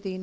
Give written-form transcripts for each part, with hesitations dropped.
3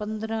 15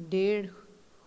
1.5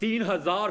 3000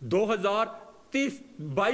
22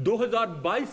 2022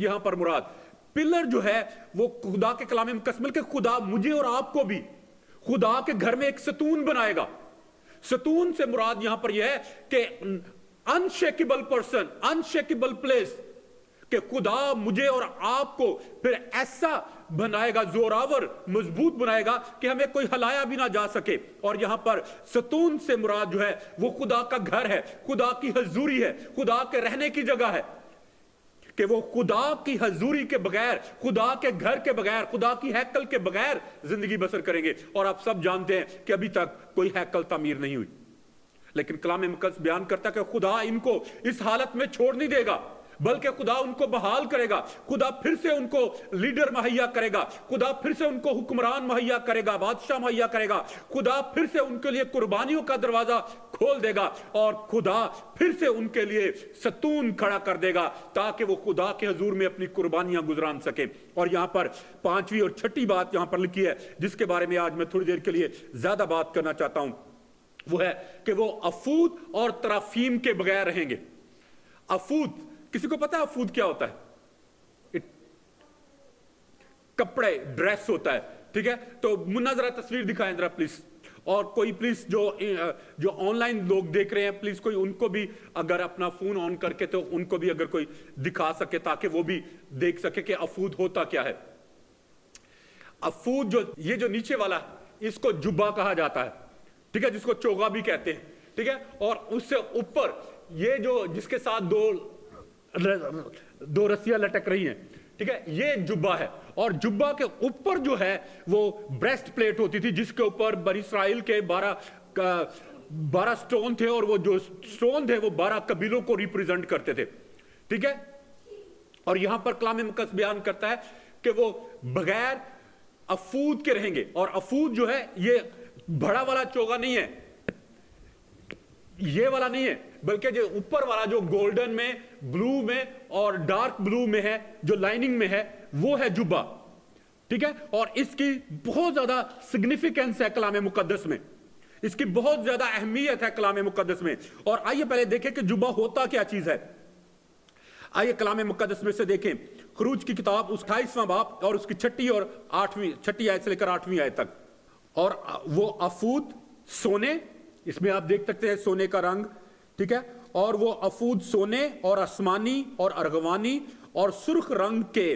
یہاں پر مراد پلر جو ہے وہ خدا کے کلام مقدس کہ خدا مجھے اور آپ کو بھی خدا کے گھر میں ایک ستون بنائے گا. ستون سے مراد یہاں پر یہ ہے کہ انشیکیبل پرسن، انشیکیبل پلیس، کہ خدا مجھے اور آپ کو پھر ایسا بنائے گا، زوراور مضبوط بنائے گا کہ ہمیں کوئی ہلایا بھی نہ جا سکے. اور یہاں پر ستون سے مراد جو ہے وہ خدا کا گھر ہے، خدا کی حضوری ہے، خدا کے رہنے کی جگہ ہے، کہ وہ خدا کی حضوری کے بغیر، خدا کے گھر کے بغیر، خدا کی ہیکل کے بغیر زندگی بسر کریں گے. اور آپ سب جانتے ہیں کہ ابھی تک کوئی ہیکل تعمیر نہیں ہوئی، لیکن کلام مقدس بیان کرتا ہے کہ خدا ان کو اس حالت میں چھوڑ نہیں دے گا، بلکہ خدا ان کو بحال کرے گا، خدا پھر سے ان کو لیڈر مہیا کرے گا، خدا پھر سے ان کو حکمران مہیا کرے گا، بادشاہ مہیا کرے گا، خدا پھر سے ان کے لیے قربانیوں کا دروازہ کھول دے گا، اور خدا پھر سے ان کے لیے ستون کھڑا کر دے گا تاکہ وہ خدا کے حضور میں اپنی قربانیاں گزران سکے. اور یہاں پر پانچویں اور چھٹی بات یہاں پر لکھی ہے جس کے بارے میں آج میں تھوڑی دیر کے لیے زیادہ بات کرنا چاہتا ہوں، وہ ہے کہ وہ افود اور ترافیم کے بغیر رہیں گے. افود، کسی کو پتا ہے افود کیا ہوتا ہے؟ کپڑے، ڈریس ہوتا ہے، ٹھیک ہے. تو منا ذرا تصویر دکھائیں ذرا پلیز، اور کوئی پلیز جو آن لائن لوگ دیکھ رہے ہیں پلیز کوئی ان کو بھی اگر اپنا فون آن کر کے تو ان کو بھی اگر کوئی دکھا سکے تاکہ وہ بھی دیکھ سکے کہ افود ہوتا کیا ہے. افود یہ جو نیچے والا اس کو جبہ کہا جاتا ہے، ٹھیک ہے، جس کو چوغا بھی کہتے ہیں، ٹھیک ہے. اور اس سے اوپر یہ جو جس کے ساتھ دو رسیاں لٹک رہی ہیں، ٹھیک ہے، یہ جبہ ہے. اور جبہ کے اوپر جو ہے وہ بریسٹ پلیٹ ہوتی تھی جس کے اوپر بنی اسرائیل کے 12 سٹون تھے، اور وہ جو سٹون تھے وہ 12 قبیلوں کو ریپریزنٹ کرتے تھے، ٹھیک ہے. اور یہاں پر کلام مقدس بیان کرتا ہے کہ وہ بغیر افود کے رہیں گے. اور افود جو ہے یہ بڑا والا چوغا نہیں ہے، یہ والا نہیں ہے، بلکہ جو اوپر والا جو گولڈن میں، بلو میں اور ڈارک بلو میں ہے، جو لائننگ میں ہے، وہ ہے جبہ، ٹھیک ہے. اور اس کی بہت زیادہ سگنیفیکنس ہے کلام مقدس میں، اس کی بہت زیادہ اہمیت ہے کلام مقدس میں. اور آئیے پہلے دیکھیں کہ جبہ ہوتا کیا چیز ہے. آئیے کلام مقدس میں سے دیکھیں خروج کی کتاب 28واں باب اور اس کی 6 اور 8ویں آیت سے لے کر 8ویں آیت تک. اور وہ افود سونے، اس میں آپ دیکھ سکتے ہیں سونے کا رنگ، ٹھیک ہے. اور وہ افود سونے اور آسمانی اور ارغوانی اور سرخ رنگ کے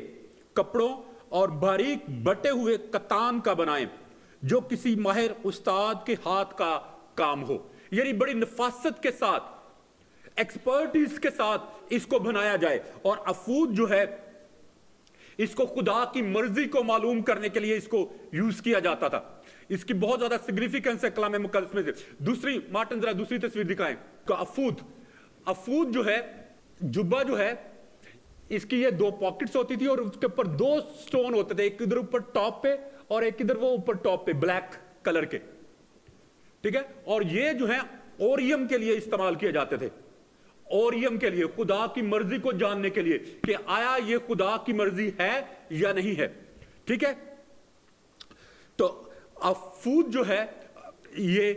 کپڑوں اور باریک بٹے ہوئے کتان کا بنائیں جو کسی ماہر استاد کے ہاتھ کا کام ہو. یعنی بڑی نفاست کے ساتھ، ایکسپرٹیز کے ساتھ اس کو بنایا جائے. اور افود جو ہے اس کو خدا کی مرضی کو معلوم کرنے کے لیے اس کو یوز کیا جاتا تھا. اس کی بہت زیادہ سگنیفیکنس ہے کلام مقدس میں سے. دوسری مارٹن ذرا دوسری تصویر دکھائیں. تو افود جو ہے، جبہ جو ہے، اس کی یہ 2 پاکٹس ہوتی تھی اور اس کے اوپر 2 سٹون ہوتے تھے، ایک ادھر اوپر ٹاپ پہ اور ایک ادھر وہ اوپر ٹاپ پہ بلیک کلر کے، ٹھیک ہے. اور یہ جو ہے اوریم کے لیے استعمال کیے جاتے تھے، اوریم کے لیے، خدا کی مرضی کو جاننے کے لیے کہ آیا یہ خدا کی مرضی ہے یا نہیں ہے، ٹھیک ہے. تو افود جو ہے یہ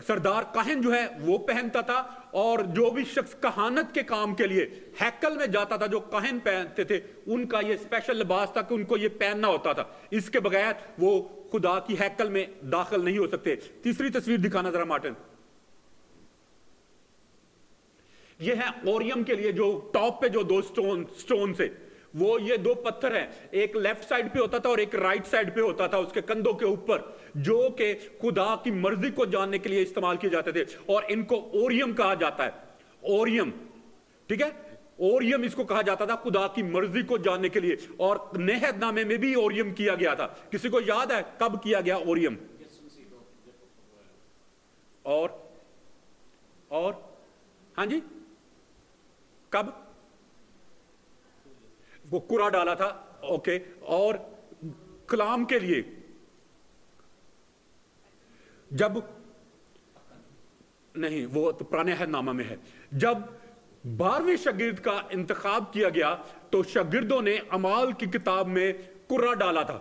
سردار کاہن جو ہے وہ پہنتا تھا، اور جو بھی شخص کہانت کے کام کے لیے ہیکل میں جاتا تھا، جو کاہن پہنتے تھے ان کا یہ اسپیشل لباس تھا کہ ان کو یہ پہننا ہوتا تھا. اس کے بغیر وہ خدا کی ہیکل میں داخل نہیں ہو سکتے. تیسری تصویر دکھانا ذرا مارٹن. یہ ہے اوریم کے لیے جو ٹاپ پہ جو 2 سٹون سے، وہ یہ 2 پتھر ہیں، ایک لیفٹ سائڈ پہ ہوتا تھا اور ایک رائٹ سائڈ پہ ہوتا تھا اس کے کندھوں کے اوپر، جو کہ خدا کی مرضی کو جاننے کے لیے استعمال کیے جاتے تھے. اور ان کو اوریم کہا جاتا ہے، اوریم، ٹھیک ہے. اوریم اس کو کہا جاتا تھا خدا کی مرضی کو جاننے کے لیے. اور نہد نامے میں بھی اوریم کیا گیا تھا. کسی کو یاد ہے کب کیا گیا اوریم؟ اور ہاں جی، کب؟ وہ کرا ڈالا تھا، اوکے. اور کلام کے لیے جب نہیں، وہ تو پرانے عہد نامہ میں ہے، جب 12ویں شاگرد کا انتخاب کیا گیا تو شاگردوں نے اعمال کی کتاب میں کرا ڈالا تھا،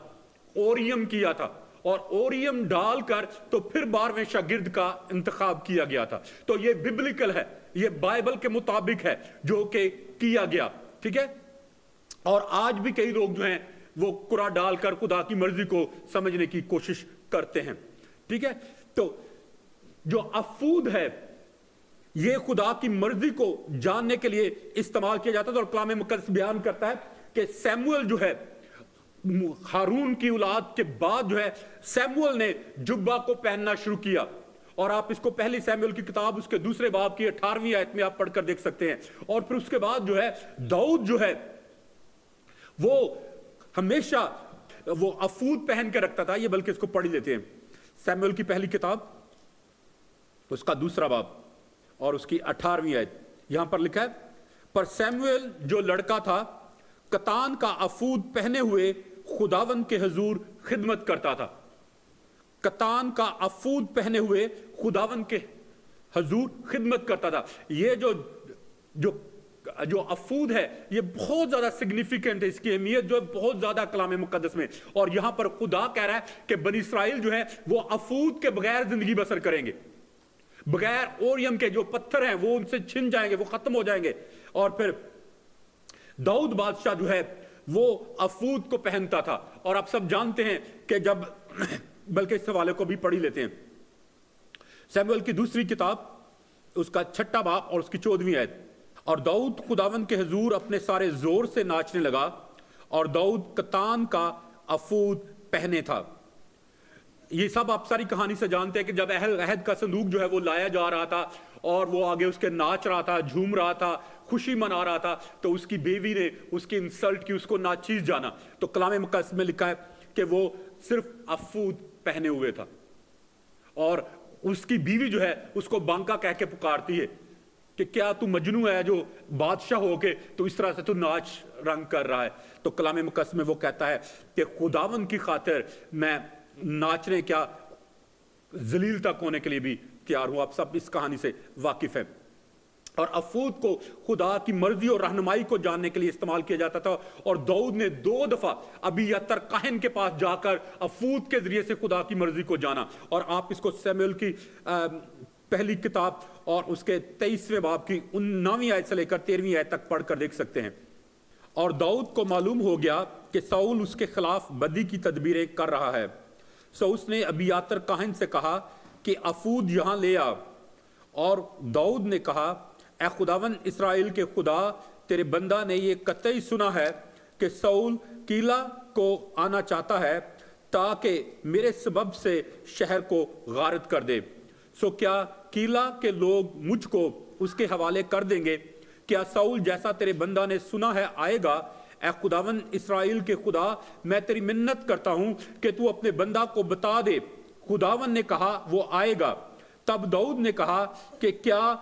اوریم کیا تھا، اور اوریم ڈال کر تو پھر 12ویں شاگرد کا انتخاب کیا گیا تھا. تو یہ ببلیکل ہے، یہ بائبل کے مطابق ہے جو کہ کیا گیا، ٹھیک ہے. اور آج بھی کئی لوگ جو ہیں وہ قرآن ڈال کر خدا کی مرضی کو سمجھنے کی کوشش کرتے ہیں. ٹھیک ہے, تو جو افود ہے یہ خدا کی مرضی کو جاننے کے لیے استعمال کیا جاتا ہے. اور کلام مقدس بیان کرتا ہے کہ سیموئل جو ہے ہارون کی اولاد کے بعد جو ہے سیموئل نے جبہ کو پہننا شروع کیا. اور آپ اس کو پہلی سیموئل کی کتاب اس کے دوسرے باب کی 18ویں آیت میں آپ پڑھ کر دیکھ سکتے ہیں. اور پھر اس کے بعد جو ہے داؤد جو ہے وہ ہمیشہ وہ افود پہن کے رکھتا تھا. یہ بلکہ اس کو پڑھ ہی لیتے ہیں. سیموئل کی پہلی کتاب اس کا دوسرا باب اور اس کی 18ویں آیت. یہاں پر لکھا ہے, پر سیموئل جو لڑکا تھا کتان کا افود پہنے ہوئے خداوند کے حضور خدمت کرتا تھا. کتان کا افود پہنے ہوئے خداوند کے حضور خدمت کرتا تھا. یہ جو افود ہے یہ بہت زیادہ سگنیفیکنٹ ہے, اس کی اہمیت جو ہے بہت زیادہ کلام مقدس میں. اور یہاں پر خدا کہہ رہا ہے کہ بنی اسرائیل جو ہے وہ افود کے بغیر زندگی بسر کریں گے, بغیر اوریم کے جو پتھر ہیں وہ ان سے چھن جائیں گے, وہ ختم ہو جائیں گے. اور پھر داؤد بادشاہ جو ہے وہ افود کو پہنتا تھا. اور آپ سب جانتے ہیں کہ جب بلکہ اس حوالے کو بھی پڑھ ہی لیتے ہیں. سیموئل کی دوسری کتاب اس کا 6واں باب اور اس کی 14ویں آیت. اور داؤد خداوند کے حضور اپنے سارے زور سے ناچنے لگا اور داؤد کتان کا افود پہنے تھا. یہ سب آپ ساری کہانی سے جانتے ہیں کہ جب عہد کا صندوق جو ہے وہ لایا جا رہا تھا اور وہ آگے اس کے ناچ رہا تھا, جھوم رہا تھا, خوشی منا رہا تھا, تو اس کی بیوی نے اس کی انسلٹ کی, اس کو ناچیز جانا. تو کلام مقدس میں لکھا ہے کہ وہ صرف افود پہنے ہوئے تھا اور اس کی بیوی جو ہے اس کو بانکا کہہ کے پکارتی ہے کہ کیا تو مجنو ہے جو بادشاہ ہو کے تو اس طرح سے تو ناچ رنگ کر رہا ہے. تو کلام مقدس میں وہ کہتا ہے کہ خداوند کی خاطر میں ناچنے کیا ذلیل تک ہونے کے لیے بھی تیار ہوں. آپ سب اس کہانی سے واقف ہیں. اور افود کو خدا کی مرضی اور رہنمائی کو جاننے کے لیے استعمال کیا جاتا تھا. اور داؤد نے 2 دفعہ ابیاتر کاہن کے پاس جا کر افود کے ذریعے سے خدا کی مرضی کو جانا. اور آپ اس کو سیموئل کی پہلی کتاب اور اس کے 23ویں باب کی 9ویں آیت سے لے کر 13ویں آیت تک پڑھ کر دیکھ سکتے ہیں. اور داؤد کو معلوم ہو گیا کہ ساؤل اس کے خلاف بدی کی تدبیریں کر رہا ہے, سو اس نے ابیاتر کاہن سے کہا کہ افود یہاں لے آ. اور داؤد نے کہا, اے خداوند اسرائیل کے خدا, تیرے بندہ نے یہ قطعی سنا ہے کہ ساؤل قلعہ کو آنا چاہتا ہے تاکہ میرے سبب سے شہر کو غارت کر دے. سو کیا قلعہ کے لوگ مجھ کو اس کے حوالے کر دیں گے؟ کیا ساؤل جیسا تیرے بندہ نے سنا ہے آئے گا؟ اے خداوند اسرائیل کے خدا, میں تیری منت کرتا ہوں کہ تو اپنے بندہ کو بتا دے. خداوند نے کہا وہ آئے گا. تب داؤد نے کہا کہ کیا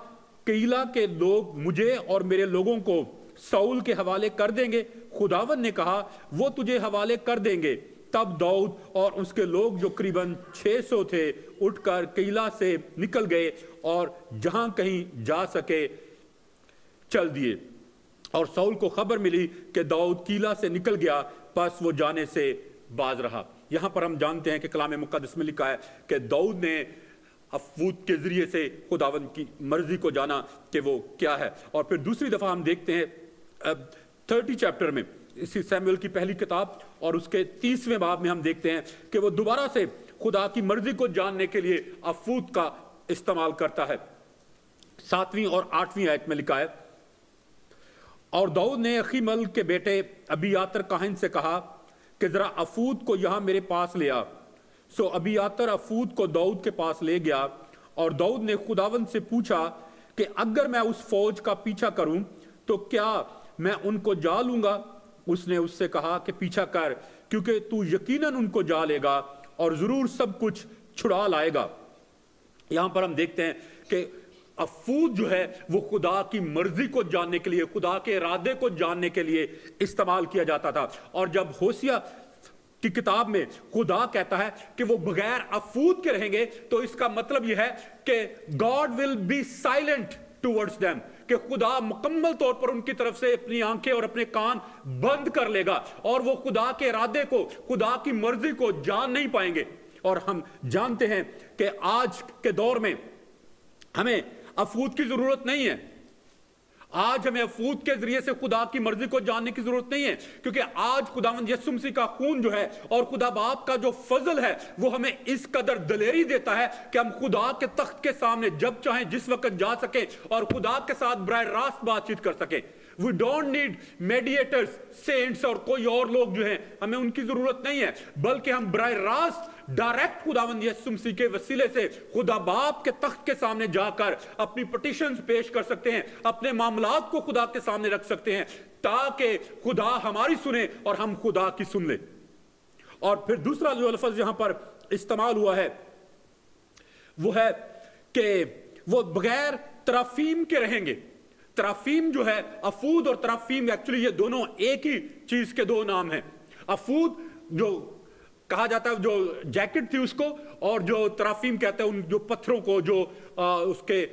قلعہ کے لوگ مجھے اور میرے لوگوں کو ساؤل کے حوالے کر دیں گے؟ خداوند نے کہا وہ تجھے حوالے کر دیں گے. تب داؤد اور اس کے لوگ جو قریباً 600 تھے اٹھ کر قلعہ سے نکل گئے اور جہاں کہیں جا سکے چل دیے. اور ساؤل کو خبر ملی کہ داؤد قلعہ سے نکل گیا, پس وہ جانے سے باز رہا. یہاں پر ہم جانتے ہیں کہ کلام مقدس میں لکھا ہے کہ داؤد نے افود کے ذریعے سے خداوند کی مرضی کو جانا کہ وہ کیا ہے. اور پھر دوسری دفعہ ہم دیکھتے ہیں 30 چیپٹر میں, اسی سیموئل کی پہلی کتاب اور اس کے 30ویں باب میں ہم دیکھتے ہیں کہ وہ دوبارہ سے خدا کی مرضی کو جاننے کے لیے افود کا استعمال کرتا ہے. 7ویں اور 8ویں آیت میں لکھا ہے, اور داؤد نے اخیمل کے بیٹے ابیاتر کاہن سے کہا کہ ذرا افود کو یہاں میرے پاس لے آ. سو ابیاتر افود کو داؤد کے پاس لے گیا. اور داؤد نے خداوند سے پوچھا کہ اگر میں اس فوج کا پیچھا کروں تو کیا میں ان کو جا لوں گا؟ اس نے اس سے کہا کہ پیچھا کر, کیونکہ تو یقیناً ان کو جا لے گا اور ضرور سب کچھ چھڑا لائے گا. یہاں پر ہم دیکھتے ہیں کہ افود جو ہے وہ خدا کی مرضی کو جاننے کے لیے, خدا کے ارادے کو جاننے کے لیے استعمال کیا جاتا تھا. اور جب ہوسیا کی کتاب میں خدا کہتا ہے کہ وہ بغیر افود کے رہیں گے تو اس کا مطلب یہ ہے کہ God will be silent towards them, کہ خدا مکمل طور پر ان کی طرف سے اپنی آنکھیں اور اپنے کان بند کر لے گا اور وہ خدا کے ارادے کو, خدا کی مرضی کو جان نہیں پائیں گے. اور ہم جانتے ہیں کہ آج کے دور میں ہمیں افود کی ضرورت نہیں ہے. آج ہمیں افود کے ذریعے سے خدا کی مرضی کو جاننے کی ضرورت نہیں ہے، کیونکہ آج خداوند یسوع مسیح کا خون جو ہے اور خدا باپ کا جو فضل ہے وہ ہمیں اس قدر دلیری دیتا ہے کہ ہم خدا کے تخت کے سامنے جب چاہیں جس وقت جا سکیں اور خدا کے ساتھ براہ راست بات چیت کر سکیں۔ We don't need mediators, saints اور کوئی اور لوگ جو ہیں، ہمیں ان کی ضرورت نہیں ہے، بلکہ ہم براہ راست ڈائریکٹ خداوند یسوع مسیح کے وسیلے سے خدا باپ کے تخت کے سامنے جا کر اپنی پٹیشنز پیش کر سکتے ہیں، اپنے معاملات کو خدا کے سامنے رکھ سکتے ہیں، تاکہ خدا ہماری سنے اور ہم خدا کی سن لیں۔ اور پھر دوسرا جو لفظ یہاں پر استعمال ہوا ہے وہ ہے کہ وہ بغیر ترافیم کے رہیں گے۔ ترافیم جو ہے، افود اور ترافیم ایکچولی یہ دونوں ایک ہی چیز کے دو نام ہیں۔ افود جو کہا جاتا ہے جو جیکٹ تھی اس کو، اور جو ترافیم کہتے ہیں ان جو پتھروں کو جو اس کے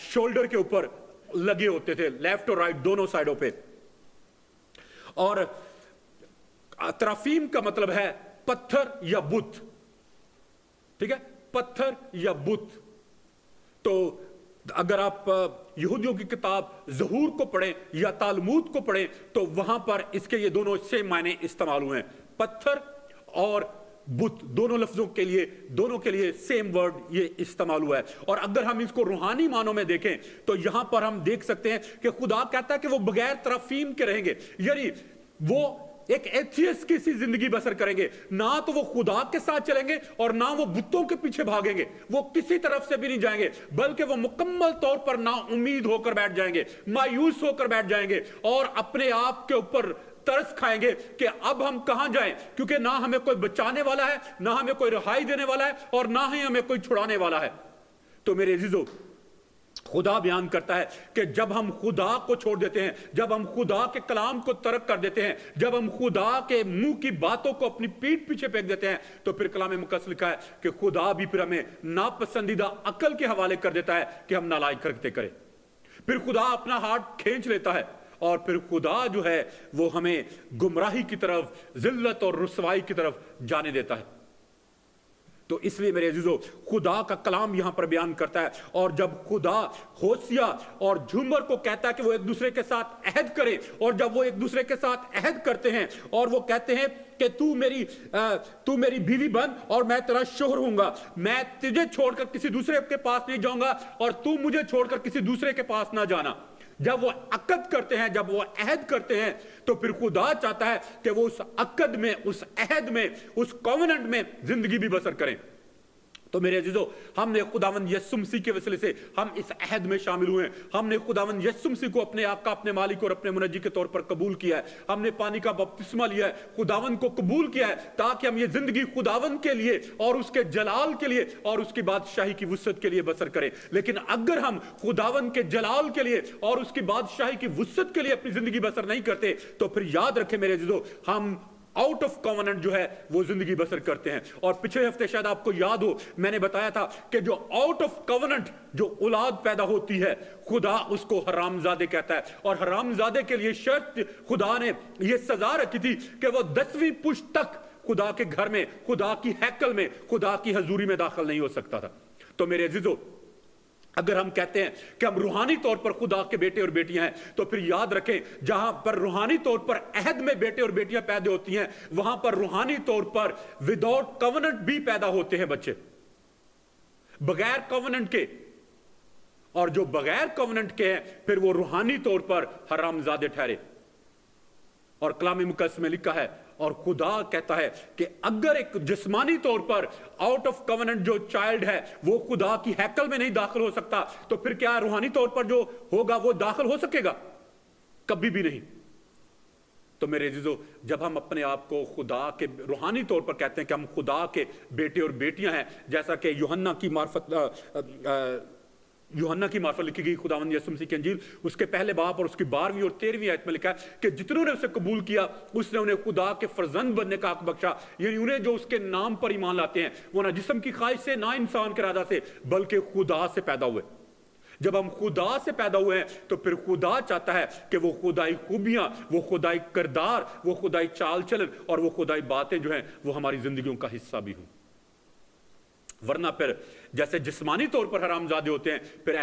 شولڈر کے اوپر لگے ہوتے تھے، لیفٹ اور رائٹ دونوں سائڈوں پہ۔ اور ترافیم کا مطلب ہے پتھر یا بت، ٹھیک ہے، پتھر یا بت۔ تو اگر آپ یہودیوں کی کتاب ظہور کو پڑھیں یا تالمود کو پڑھیں تو وہاں پر اس کے یہ دونوں سیم معنی استعمال ہوئے ہیں، پتھر اور بت، دونوں لفظوں کے لیے، دونوں کے لیے سیم ورڈ یہ استعمال ہوا ہے۔ اور اگر ہم اس کو روحانی معنوں میں دیکھیں تو یہاں پر ہم دیکھ سکتے ہیں کہ خدا کہتا ہے کہ وہ بغیر ترافیم کے رہیں گے، یعنی وہ ایک ایتھیسٹ کی سی زندگی بسر کریں گے، نہ تو وہ خدا کے ساتھ چلیں گے اور نہ وہ بتوں کے پیچھے بھاگیں گے، وہ کسی طرف سے بھی نہیں جائیں گے، بلکہ وہ مکمل طور پر نا امید ہو کر بیٹھ جائیں گے، مایوس ہو کر بیٹھ جائیں گے اور اپنے آپ کے اوپر ترس کھائیں گے کہ اب ہم کہاں جائیں، کیونکہ نہ ہمیں کوئی بچانے والا ہے، نہ ہمیں کوئی رہائی دینے والا ہے، اور نہ ہی ہمیں کوئی چھڑانے والا ہے۔ تو میرے عزیزو، خدا بیان کرتا ہے کہ جب ہم خدا کو چھوڑ دیتے ہیں، جب ہم خدا کے کلام کو ترک کر دیتے ہیں، جب ہم خدا کے منہ کی باتوں کو اپنی پیٹھ پیچھے پھینک دیتے ہیں، تو پھر کلام مقدس لکھا ہے کہ خدا بھی پھر ہمیں ناپسندیدہ عقل کے حوالے کر دیتا ہے کہ ہم نالائق حرکتیں کریں۔ پھر خدا اپنا ہاتھ کھینچ لیتا ہے اور پھر خدا جو ہے وہ ہمیں گمراہی کی طرف، ذلت اور رسوائی کی طرف جانے دیتا ہے۔ تو اس لیے میرے عزیزو، خدا کا کلام یہاں پر بیان کرتا ہے، اور جب خدا ہوسیا اور جھومر کو کہتا ہے کہ وہ ایک دوسرے کے ساتھ عہد کرے، اور جب وہ ایک دوسرے کے ساتھ عہد کرتے ہیں اور وہ کہتے ہیں کہ تو میری بیوی بن اور میں تیرا شوہر ہوں گا، میں تجھے چھوڑ کر کسی دوسرے کے پاس نہیں جاؤں گا اور تو مجھے چھوڑ کر کسی دوسرے کے پاس نہ جانا، جب وہ عقد کرتے ہیں، جب وہ عہد کرتے ہیں، تو پھر خدا چاہتا ہے کہ وہ اس عقد میں، اس عہد میں، اس کووننٹ میں زندگی بھی بسر کریں۔ تو میرے عزیزو، ہم نے خداوند یسوع مسیح کے وسیلے سے ہم اس عہد میں شامل ہوئے ہیں، ہم نے خداوند یسوع مسیح کو اپنے آقا، اپنے مالک اور اپنے منجی کے طور پر قبول کیا ہے، ہم نے پانی کا بپتسمہ لیا ہے، خداوند کو قبول کیا ہے تاکہ ہم یہ زندگی خداوند کے لیے اور اس کے جلال کے لیے اور اس کی بادشاہی کی وسعت کے لیے بسر کریں۔ لیکن اگر ہم خداوند کے جلال کے لیے اور اس کی بادشاہی کی وسعت کے لیے اپنی زندگی بسر نہیں کرتے تو پھر یاد رکھیں میرے عزیزو، ہم آؤٹ آف کوننٹ جو ہے وہ زندگی بسر کرتے ہیں۔ اور پچھلے ہفتے شاید آپ کو یاد ہو، میں نے بتایا تھا کہ جو آؤٹ آف کوننٹ جو اولاد پیدا ہوتی ہے، خدا اس کو حرام زادے کہتا ہے، اور حرام زادے کے لیے شرط خدا نے یہ سزا رکھی تھی کہ وہ 10ویں پشت تک خدا کے گھر میں، خدا کی ہیکل میں، خدا کی حضوری میں داخل نہیں ہو سکتا تھا۔ تو میرے عزیزو، اگر ہم کہتے ہیں کہ ہم روحانی طور پر خدا کے بیٹے اور بیٹیاں ہیں، تو پھر یاد رکھیں جہاں پر روحانی طور پر عہد میں بیٹے اور بیٹیاں پیدا ہوتی ہیں، وہاں پر روحانی طور پر وداؤٹ کوننٹ بھی پیدا ہوتے ہیں بچے، بغیر کوننٹ کے۔ اور جو بغیر کوننٹ کے ہیں پھر وہ روحانی طور پر حرام زادے ٹھہرے۔ اور کلام مقدس میں لکھا ہے، اور خدا کہتا ہے کہ اگر ایک جسمانی طور پر آؤٹ آف کوننٹ جو چائلڈ ہے وہ خدا کی ہیکل میں نہیں داخل ہو سکتا، تو پھر کیا روحانی طور پر جو ہوگا وہ داخل ہو سکے گا؟ کبھی بھی نہیں۔ تو میرے عزیزو، جب ہم اپنے آپ کو خدا کے روحانی طور پر کہتے ہیں کہ ہم خدا کے بیٹے اور بیٹیاں ہیں، جیسا کہ یوحنا کی معرفت لکھی گئی خداوند یسوع مسیح کی انجیل اس کے پہلے باب اور اس کی 12ویں اور 13ویں آیت میں لکھا ہے کہ جتنوں نے اسے قبول کیا اس نے انہیں خدا کے فرزند بننے کا حق بخشا، یعنی انہیں جو اس کے نام پر ایمان لاتے ہیں وہ نہ جسم کی خواہش سے، نہ انسان کے ارادہ سے، بلکہ خدا سے پیدا ہوئے۔ جب ہم خدا سے پیدا ہوئے ہیں تو پھر خدا چاہتا ہے کہ وہ خدائی خوبیاں، وہ خدائی کردار، وہ خدائی چال چلن اور وہ خدائی باتیں جو ہیں وہ ہماری زندگیوں کا حصہ بھی ہوں۔ ورنہ پھر جیسے جسمانی طور پر حرام زادے ہوتے ہیں پھر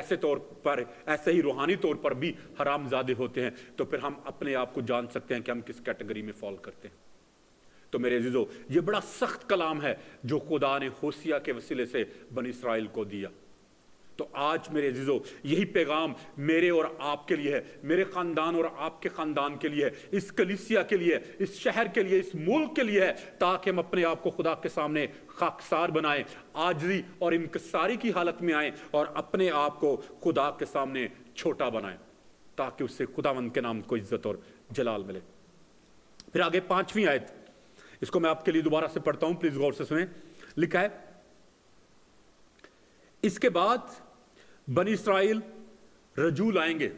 ایسے ہی روحانی طور پر بھی حرام زادے ہوتے ہیں. تو پھر ہم اپنے آپ کو جان سکتے ہیں کہ ہم کس کیٹیگری میں فال کرتے ہیں. تو میرے عزیزو یہ بڑا سخت کلام ہے جو خدا نے ہوسیہ کے وسیلے سے بنی اسرائیل کو دیا. تو آج میرے عزیزو یہی پیغام میرے اور آپ کے لیے ہے, میرے خاندان اور آپ کے خاندان کے لیے ہے, اس کلیسیا کے لیے, اس شہر کے لیے, اس ملک کے لیے ہے, تاکہ ہم اپنے آپ کو خدا کے سامنے خاکسار بنائیں, عاجزی اور انکساری کی حالت میں آئیں اور اپنے آپ کو خدا کے سامنے چھوٹا بنائیں تاکہ اس سے خداوند کے نام کو عزت اور جلال ملے. پھر آگے 5ویں آیت, اس کو میں آپ کے لیے دوبارہ سے پڑھتا ہوں, پلیز غور سے سنیں. لکھا ہے اس کے بعد بنی اسرائیل رجوع لائیں گے,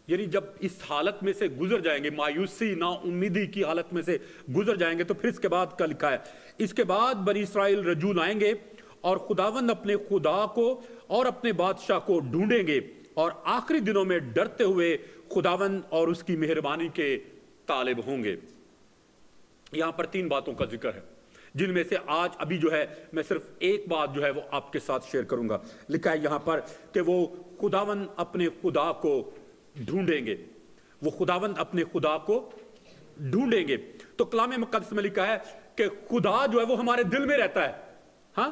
یعنی جب اس حالت میں سے گزر جائیں گے, مایوسی نا امیدی کی حالت میں سے گزر جائیں گے, تو پھر اس کے بعد کا لکھا ہے اس کے بعد بنی اسرائیل رجوع لائیں گے اور خداوند اپنے خدا کو اور اپنے بادشاہ کو ڈھونڈیں گے اور آخری دنوں میں ڈرتے ہوئے خداوند اور اس کی مہربانی کے طالب ہوں گے. یہاں پر 3 باتوں کا ذکر ہے جن میں سے آج ابھی جو ہے میں صرف ایک بات جو ہے وہ آپ کے ساتھ شیئر کروں گا. لکھا ہے یہاں پر کہ وہ خداوند اپنے خدا کو ڈھونڈیں گے, وہ خداوند اپنے خدا کو ڈھونڈیں گے. تو کلام مقدس میں لکھا ہے کہ خدا جو ہے وہ ہمارے دل میں رہتا ہے. ہاں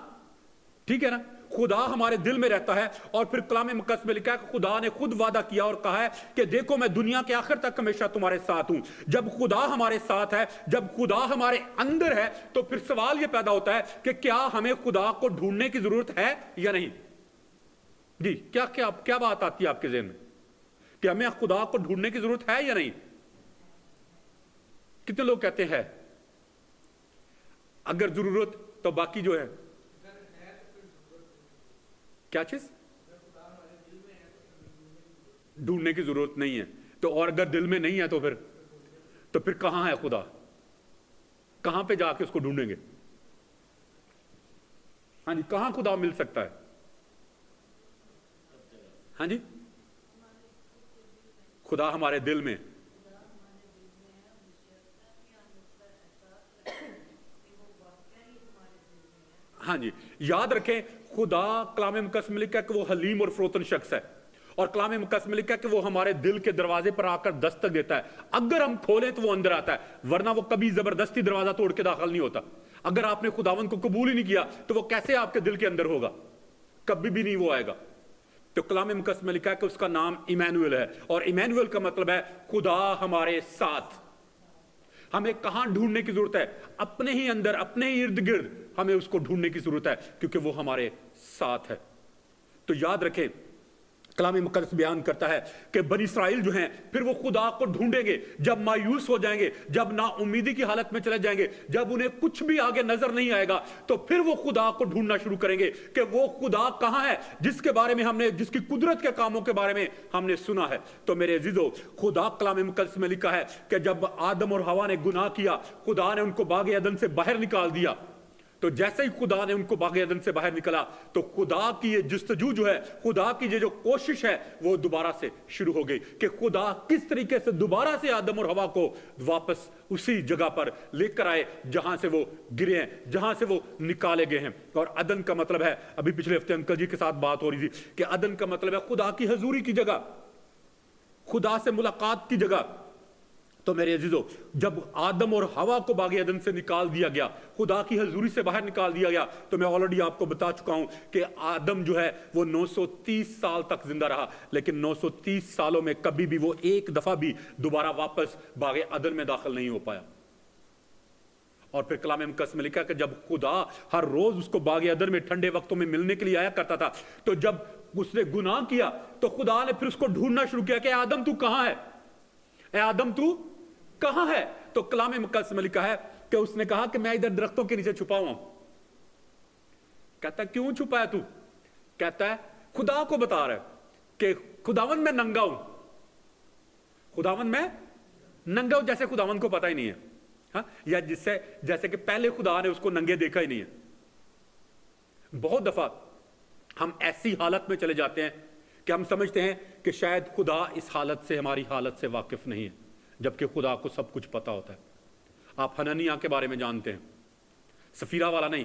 ٹھیک ہے نا, خدا ہمارے دل میں رہتا ہے. اور پھر کلام مقدس میں لکھا ہے کہ خدا نے خود وعدہ کیا اور کہا ہے کہ دیکھو میں دنیا کے آخر تک ہمیشہ تمہارے ساتھ ہوں. جب خدا ہمارے ساتھ ہے, جب خدا ہمارے اندر ہے, تو پھر سوال یہ پیدا ہوتا ہے کہ کیا ہمیں خدا کو ڈھونڈنے کی ضرورت ہے یا نہیں. جی کیا بات آتی ہے آپ کے ذہن میں کہ ہمیں خدا کو ڈھونڈنے کی ضرورت ہے یا نہیں؟ کتنے لوگ کہتے ہیں اگر ضرورت تو باقی جو ہے کیا چیز ڈھونڈنے کی ضرورت نہیں ہے. تو اور اگر دل میں نہیں ہے تو پھر کہاں ہے خدا؟ کہاں پہ جا کے اس کو ڈھونڈیں گے؟ ہاں جی, کہاں خدا مل سکتا ہے؟ ہاں جی, خدا ہمارے دل میں. ہاں جی, یاد رکھیں خدا کلام مقدس میں لکھا ہے کہ وہ حلیم اور فروتن شخص ہے, اور کلام مقدس میں لکھا ہے کہ وہ ہمارے دل کے دروازے پر آ کر دستک دیتا ہے. اگر ہم کھولیں تو وہ اندر آتا ہے, ورنہ وہ کبھی زبردستی دروازہ توڑ کے داخل نہیں ہوتا. اگر آپ نے خداوند کو قبول ہی نہیں کیا تو وہ کیسے آپ کے دل کے اندر ہوگا؟ کبھی بھی نہیں وہ آئے گا. تو کلام مقدس میں لکھا ہے کہ اس کا نام ایمانویل ہے, اور ایمانویل کا مطلب ہے خدا ہمارے ساتھ. ہمیں کہاں ڈھونڈنے کی ضرورت ہے؟ اپنے ہی اندر, اپنے ہی ارد گرد ہمیں اس کو ڈھونڈنے کی ضرورت ہے, کیونکہ وہ ہمارے ساتھ ہے. تو یاد رکھیں کلام مقدس بیان کرتا ہے کہ بنی اسرائیل جو ہیں پھر وہ خدا کو ڈھونڈیں گے جب مایوس ہو جائیں گے, جب نا امیدی کی حالت میں چلے جائیں گے, جب انہیں کچھ بھی آگے نظر نہیں آئے گا, تو پھر وہ خدا کو ڈھونڈنا شروع کریں گے کہ وہ خدا کہاں ہے جس کے بارے میں جس کی قدرت کے کاموں کے بارے میں ہم نے سنا ہے. تو میرے عزیزو خدا کلام مقدس میں لکھا ہے کہ جب آدم اور حوا نے گناہ کیا, خدا نے ان کو باغ عدن سے باہر نکال دیا. تو جیسے ہی خدا نے ان کو باغ عدن سے باہر نکلا تو خدا کی یہ جستجو جو ہے, خدا کی یہ جو کوشش ہے وہ دوبارہ سے شروع ہو گئی کہ خدا کس طریقے سے دوبارہ سے آدم اور حوا کو واپس اسی جگہ پر لے کر آئے جہاں سے وہ گرے ہیں, جہاں سے وہ نکالے گئے ہیں. اور عدن کا مطلب ہے, ابھی پچھلے ہفتے انکل جی کے ساتھ بات ہو رہی تھی کہ عدن کا مطلب ہے خدا کی حضوری کی جگہ, خدا سے ملاقات کی جگہ. تو میرے عزیزو جب آدم اور حوا کو باغ عدن سے نکال دیا گیا, خدا کی حضوری سے باہر نکال دیا گیا, تو میں آلریڈی آپ کو بتا چکا ہوں کہ آدم جو ہے وہ 930 سال تک زندہ رہا, لیکن 930 سالوں میں کبھی بھی وہ ایک دفعہ بھی دوبارہ واپس باغ عدن میں داخل نہیں ہو پایا. اور پھر کلام مقدس میں لکھا کہ جب خدا ہر روز اس کو باغ عدن میں ٹھنڈے وقتوں میں ملنے کے لیے آیا کرتا تھا, تو جب اس نے گناہ کیا تو خدا نے پھر اس کو ڈھونڈنا شروع کیا کہ اے آدم تو کہاں ہے, اے آدم تو کہاں ہے. تو کلام مقدس میں لکھا ہے کہ اس نے کہا کہ میں ادھر درختوں کے نیچے چھپا ہوں. کہتا ہے کیوں چھپا ہے تو؟ کہتا ہے خدا کو بتا رہا ہے کہ خداوند میں ننگا ہوں, خداوند میں ننگا ہوں, جیسے خداوند کو پتا ہی نہیں ہے. ہاں, یا جیسے کہ پہلے خدا نے اس کو ننگے دیکھا ہی نہیں ہے. بہت دفعہ ہم ایسی حالت میں چلے جاتے ہیں کہ ہم سمجھتے ہیں کہ شاید خدا اس حالت سے, ہماری حالت سے واقف نہیں ہے, جبکہ خدا کو سب کچھ پتا ہوتا ہے. آپ حنانیہ کے بارے میں جانتے ہیں, سفیرہ والا نہیں,